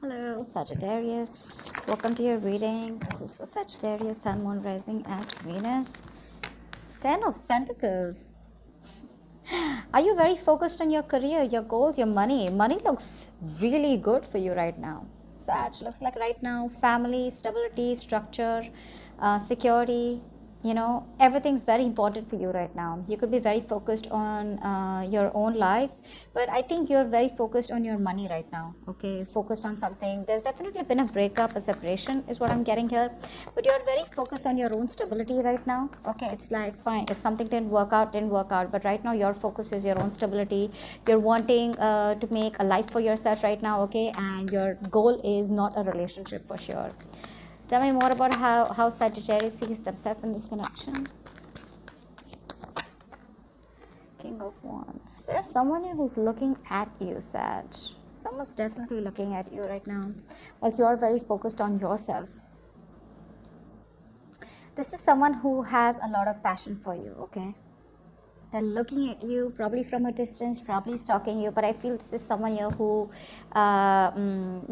Hello, Sagittarius. Welcome to your reading. This is for Sagittarius, Sun, Moon, Rising, and Venus. Ten of Pentacles. Are you very focused on your career, your goals, your money? Money looks really good for you right now. Sag, looks like right now, family, stability, structure, security, everything's very important for you right now. You could be very focused on your own life, but I think you're very focused on your money right now. Okay, focused on something. There's definitely been a breakup, a separation is what I'm getting here, but you're very focused on your own stability right now. Okay, it's like fine, if something didn't work out, but right now your focus is your own stability. You're wanting to make a life for yourself right now. Okay, and your goal is not a relationship for sure. Tell me more about how Sagittarius sees themselves in this connection. King of Wands. There's someone here who's looking at you, Sag. Someone's definitely looking at you right now. While you're very focused on yourself. This is someone who has a lot of passion for you, okay? They're looking at you probably from a distance, probably stalking you, but I feel this is someone here who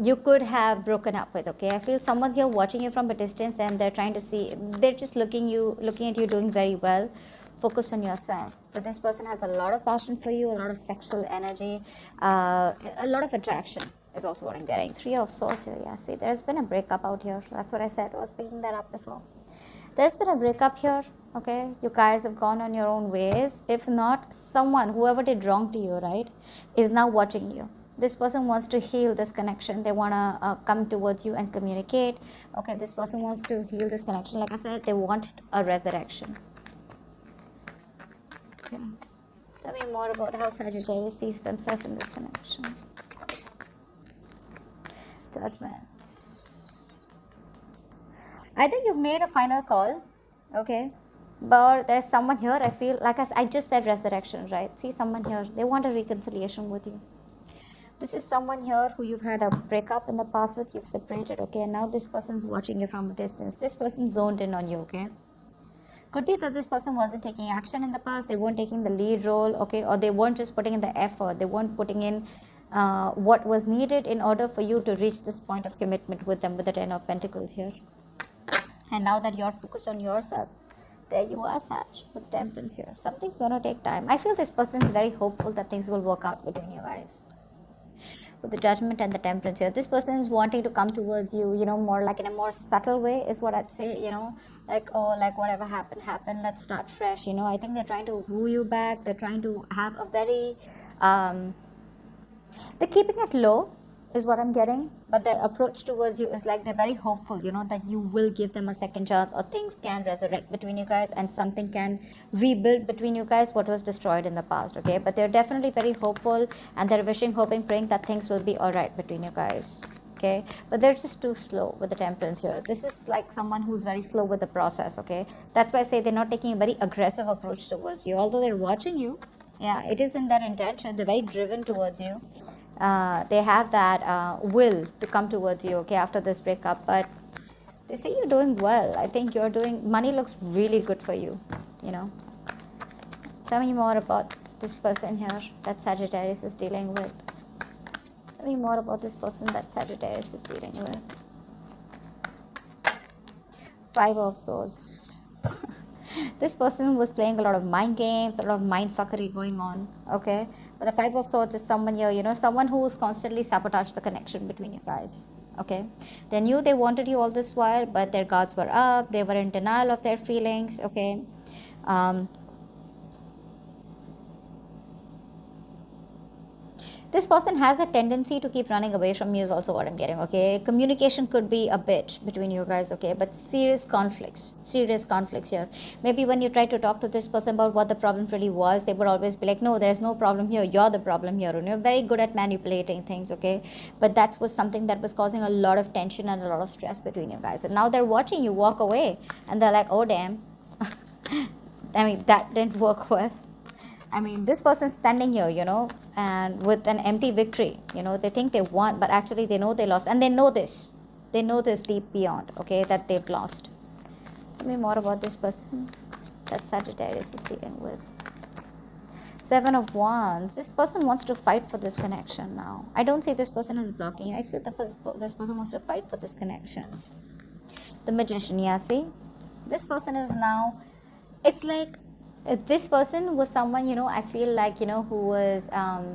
you could have broken up with. Okay, I feel someone's here watching you from a distance and they're trying to see, they're just looking at you doing very well. Focus on yourself, but this person has a lot of passion for you, a lot of sexual energy, a lot of attraction is also what I'm getting. Three of Swords here. Yeah, see, there's been a breakup out here. That's what I said. I was picking that up before. There's been a breakup here. Okay, you guys have gone on your own ways. If not, someone, whoever did wrong to you, right, is now watching you. This person wants to heal this connection. They want to come towards you and communicate. Okay, this person wants to heal this connection. Like I said, they want a resurrection. Okay. Tell me more about how Sagittarius sees themselves in this connection. Judgment. I think you've made a final call. Okay, but there's someone here, I feel like I just said resurrection, right? See, someone here, they want a reconciliation with you. This is someone here who you've had a breakup in the past with, you've separated, okay, and now this person's watching you from a distance. This person zoned in on you, okay? Could be that this person wasn't taking action in the past, they weren't taking the lead role, okay, or they weren't just putting in the effort, they weren't putting in what was needed in order for you to reach this point of commitment with them, with the Ten of Pentacles here. And now that you're focused on yourself, there you are, Sag, with Temperance here. Something's gonna take time. I feel this person is very hopeful that things will work out between you guys. With the Judgment and the Temperance here, this person is wanting to come towards you, more like in a more subtle way is what I'd say, like, oh, like whatever happened, let's start fresh, I think they're trying to woo you back. They're trying to have a very, they're keeping it low, is what I'm getting, but their approach towards you is like they're very hopeful, that you will give them a second chance, or things can resurrect between you guys and something can rebuild between you guys what was destroyed in the past, okay? But they're definitely very hopeful and they're wishing, hoping, praying that things will be all right between you guys, okay? But they're just too slow with the Temperance here. This is like someone who's very slow with the process, okay? That's why I say they're not taking a very aggressive approach towards you, although they're watching you. Yeah, it is in their intention. They're very driven towards you. They have that will to come towards you, okay, after this breakup. But they say you're doing well. I think you're doing, money looks really good for you, Tell me more about this person here that Sagittarius is dealing with. Tell me more about this person that Sagittarius is dealing with. Five of Swords. This person was playing a lot of mind games, a lot of mind fuckery going on, okay? But the Five of Swords is someone here, someone who was constantly sabotaged the connection between you guys, okay? They knew they wanted you all this while, but their guards were up. They were in denial of their feelings, okay? This person has a tendency to keep running away from you is also what I'm getting, okay? Communication could be a bit between you guys, okay? But serious conflicts here. Maybe when you try to talk to this person about what the problem really was, they would always be like, no, there's no problem here. You're the problem here. And you're very good at manipulating things, okay? But that was something that was causing a lot of tension and a lot of stress between you guys. And now they're watching you walk away and they're like, oh, damn. I mean, that didn't work well. I mean, this person's standing here, and with an empty victory, they think they won, but actually they know they lost. And they know this. They know this deep beyond, okay, that they've lost. Tell me more about this person that Sagittarius is dealing with. Seven of Wands. This person wants to fight for this connection now. I don't see this person is blocking. I feel this person wants to fight for this connection. The Magician, yeah, see? This person is now, it's like, this person was someone, I feel like, who was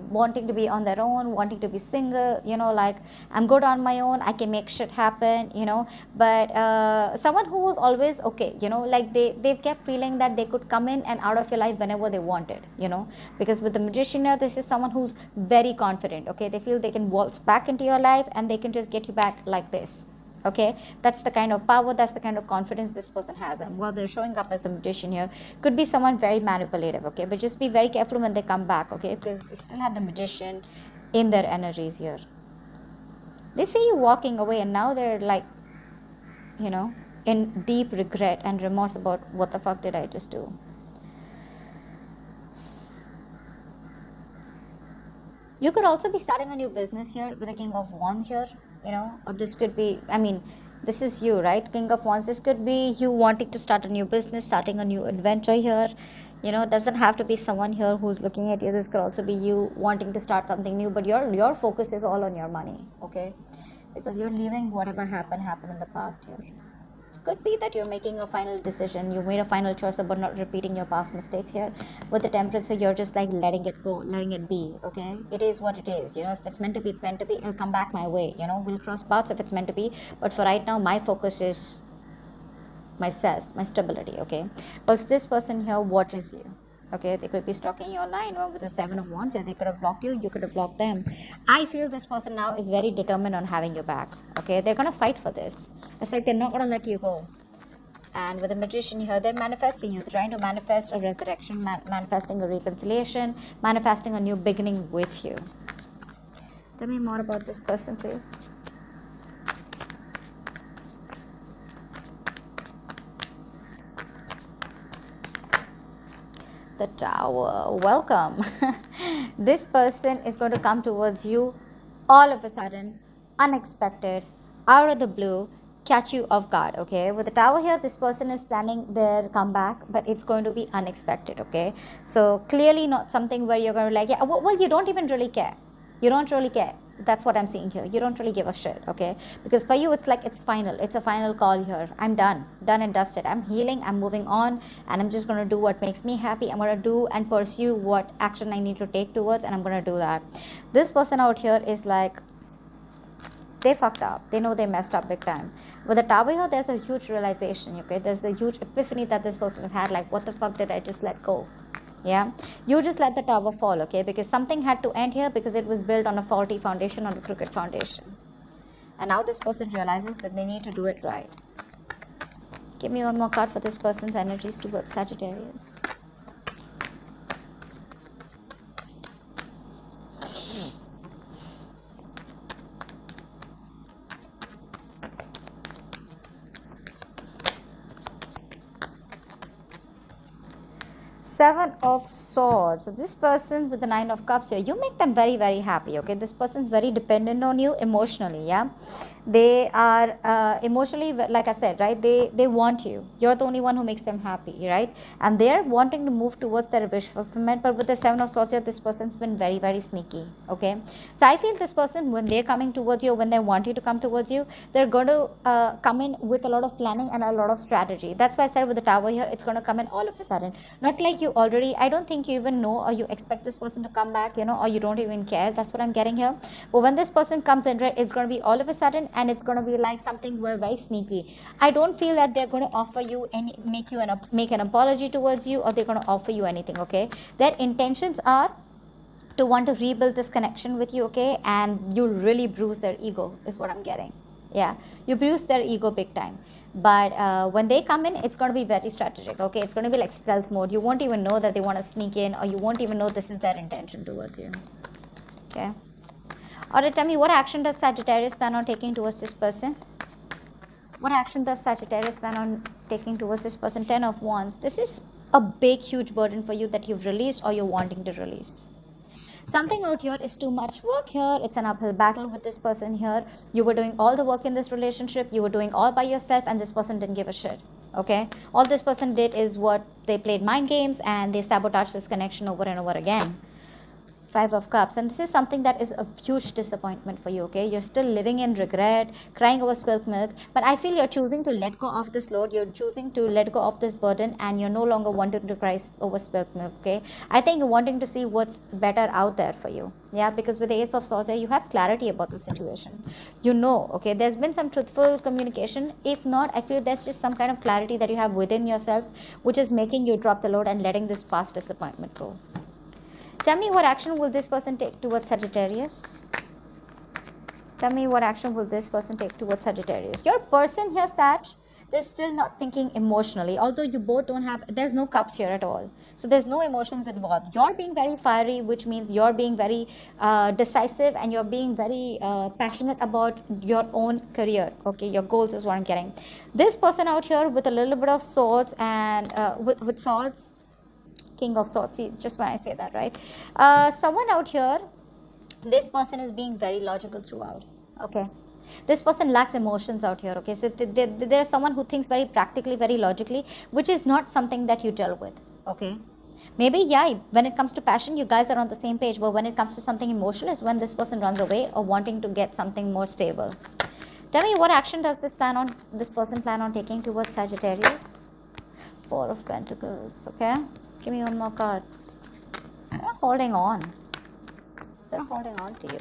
wanting to be on their own, wanting to be single, like, I'm good on my own, I can make shit happen, but someone who was always okay, like they've kept feeling that they could come in and out of your life whenever they wanted, because with the Magician here, this is someone who's very confident, okay? They feel they can waltz back into your life and they can just get you back like this. Okay, that's the kind of power, that's the kind of confidence this person has. And while they're showing up as a Magician here, could be someone very manipulative, okay? But just be very careful when they come back, okay? Because you still have the Magician in their energies here. They see you walking away and now they're like, in deep regret and remorse about what the fuck did I just do. You could also be starting a new business here with the King of Wands here, or this could be, this is you, right? King of Wands. This could be you wanting to start a new business, starting a new adventure here. It doesn't have to be someone here who's looking at you. This could also be you wanting to start something new, but your focus is all on your money, okay? Because you're leaving whatever happened in the past here. Could be that you're making a final decision, you made a final choice about not repeating your past mistakes here. With the Temperance, so you're just like letting it go, letting it be, okay? It is what it is, if it's meant to be, it's meant to be. It'll come back my way, we'll cross paths if it's meant to be. But for right now, my focus is myself, my stability, okay? Because this person here watches you, okay? They could be stalking you online, or with the Seven of Wands, they could have blocked you, you could have blocked them. I feel this person now is very determined on having your back, okay? They're gonna fight for this. It's like they're not gonna let you go. And with the Magician here, they're manifesting you. They're trying to manifest a resurrection, manifesting a reconciliation, manifesting a new beginning with you. Tell me more about this person, please. The Tower. Welcome. This person is going to come towards you all of a sudden, unexpected, out of the blue, catch you off guard, okay? With the Tower here, this person is planning their comeback, but it's going to be unexpected, okay? So clearly not something where you're going to like, yeah, well, you don't even really care. You don't really care. That's what I'm seeing here. You don't really give a shit, okay? Because for you, it's like it's final. It's a final call here. I'm done and dusted. I'm healing. I'm moving on, and I'm just going to do what makes me happy. I'm going to do and pursue what action I need to take towards, and I'm going to do that. This person out here is like, they fucked up. They know they messed up big time. With the Tower here, there's a huge realization, okay? There's a huge epiphany that this person has had, like, what the fuck did I just let go? Yeah, you just let the Tower fall, okay? Because something had to end here, because it was built on a faulty foundation, on a crooked foundation. And now this person realizes that they need to do it right. Give me one more card for this person's energies towards Sagittarius. Seven of Swords. So this person with the Nine of Cups here, you make them very, very happy, okay? This person's very dependent on you emotionally, yeah? They are emotionally, like I said, right? They want you. You're the only one who makes them happy, right? And they're wanting to move towards their wish fulfillment. But with the Seven of Swords here, this person's been very, very sneaky, okay? So I feel this person, when they're coming towards you, when they want you to come towards you, they're going to come in with a lot of planning and a lot of strategy. That's why I said with the Tower here, it's going to come in all of a sudden. Not like you already, I don't think you even know, or you expect this person to come back, or you don't even care. That's what I'm getting here. But when this person comes in, right, it's going to be all of a sudden, and it's going to be like something very sneaky. I don't feel that they're going to offer you any, make an apology towards you, or they're going to offer you anything, okay? Their intentions are to want to rebuild this connection with you, okay? And you really bruise their ego, is what I'm getting. Yeah, you bruise their ego big time. But when they come in, it's going to be very strategic, okay? It's going to be like stealth mode. You won't even know that they want to sneak in, or you won't even know this is their intention towards you, okay? Alright, tell me, what action does Sagittarius plan on taking towards this person? What action does Sagittarius plan on taking towards this person? 10 of Wands. This is a big, huge burden for you that you've released, or you're wanting to release. Something out here is too much work here. It's an uphill battle with this person here. You were doing all the work in this relationship. You were doing all by yourself, and this person didn't give a shit. Okay, all this person did is what they played mind games and they sabotaged this connection over and over again. Five of Cups, and this is something that is a huge disappointment for you. Okay, you're still living in regret, crying over spilled milk, but I feel you're choosing to let go of this load, you're choosing to let go of this burden, and you're no longer wanting to cry over spilled milk. Okay, I think you're wanting to see what's better out there for you. Yeah, because with the Ace of Swords here, you have clarity about the situation. You know, okay, there's been some truthful communication. If not, I feel there's just some kind of clarity that you have within yourself, which is making you drop the load and letting this past disappointment go. Tell me what action will this person take towards Sagittarius? Tell me what action will this person take towards Sagittarius? Your person here, Sag, they're still not thinking emotionally. Although you both don't have, there's no cups here at all. So there's no emotions involved. You're being very fiery, which means you're being very decisive and you're being very passionate about your own career. Okay, your goals is what I'm getting. This person out here with a little bit of swords and with swords, King of Swords, see, just when I say that, right? Someone out here, this person is being very logical throughout. Okay, this person lacks emotions out here. Okay, so there's someone who thinks very practically, very logically, which is not something that you deal with. Okay, maybe yeah, when it comes to passion you guys are on the same page, but when it comes to something emotional is when this person runs away or wanting to get something more stable. Tell me what action does this person plan on taking towards Sagittarius? Four of Pentacles. Okay, give me one more card. They're holding on. They're holding on to you.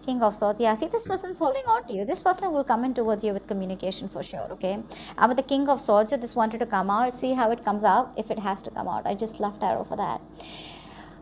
King of Swords. Yeah, see, this person's holding on to you. This person will come in towards you with communication for sure, okay? And with the King of Swords, this wanted to come out. See how it comes out, if it has to come out. I just love tarot for that.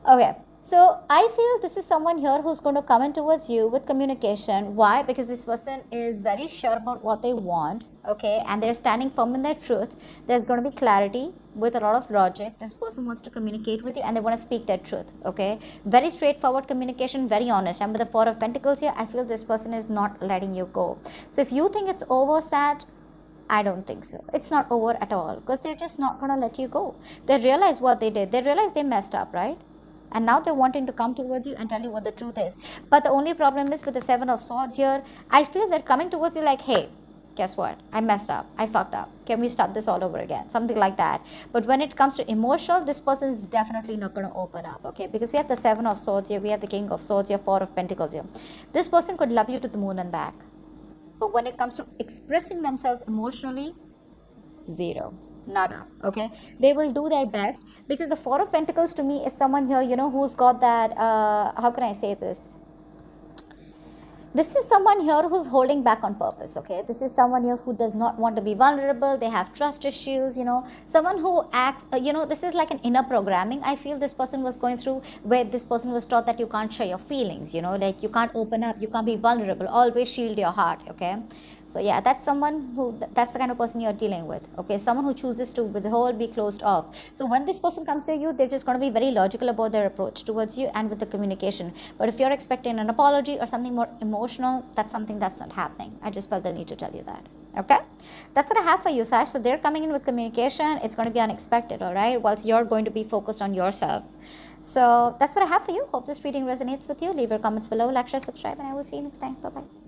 Okay. So I feel this is someone here who's going to come in towards you with communication. Why? Because this person is very sure about what they want, okay, and they're standing firm in their truth. There's going to be clarity with a lot of logic. This person wants to communicate with you and they want to speak their truth, okay. Very straightforward communication, very honest. And with the Four of Pentacles here, I feel this person is not letting you go. So if you think it's over, Sag, I don't think so. It's not over at all because they're just not going to let you go. They realize what they did. They realize they messed up, right? And now they're wanting to come towards you and tell you what the truth is. But the only problem is with the Seven of Swords here, I feel they're coming towards you like, hey, guess what? I messed up. I fucked up. Can we start this all over again? Something like that. But when it comes to emotional, this person is definitely not going to open up, okay? Because we have the Seven of Swords here, we have the King of Swords here, Four of Pentacles here. This person could love you to the moon and back. But when it comes to expressing themselves emotionally, zero. Nada. Okay, they will do their best because the Four of Pentacles to me is someone here, you know, who's got that how can I say this is someone here who's holding back on purpose, okay. This is someone here who does not want to be vulnerable. They have trust issues, you know, someone who acts you know, this is like an inner programming I feel this person was going through, where this person was taught that you can't share your feelings, you know, like you can't open up, you can't be vulnerable, always shield your heart, okay. So yeah, that's someone who, that's the kind of person you're dealing with, okay. Someone who chooses to withhold, be closed off. So when this person comes to you, they're just going to be very logical about their approach towards you and with the communication. But if you're expecting an apology or something more emotional, that's something that's not happening. I just felt the need to tell you that. Okay, that's what I have for you, Sag. So they're coming in with communication. It's going to be unexpected, all right, whilst you're going to be focused on yourself. So that's what I have for you. Hope this reading resonates with you. Leave your comments below, like, share, subscribe, and I will see you next time. Bye bye.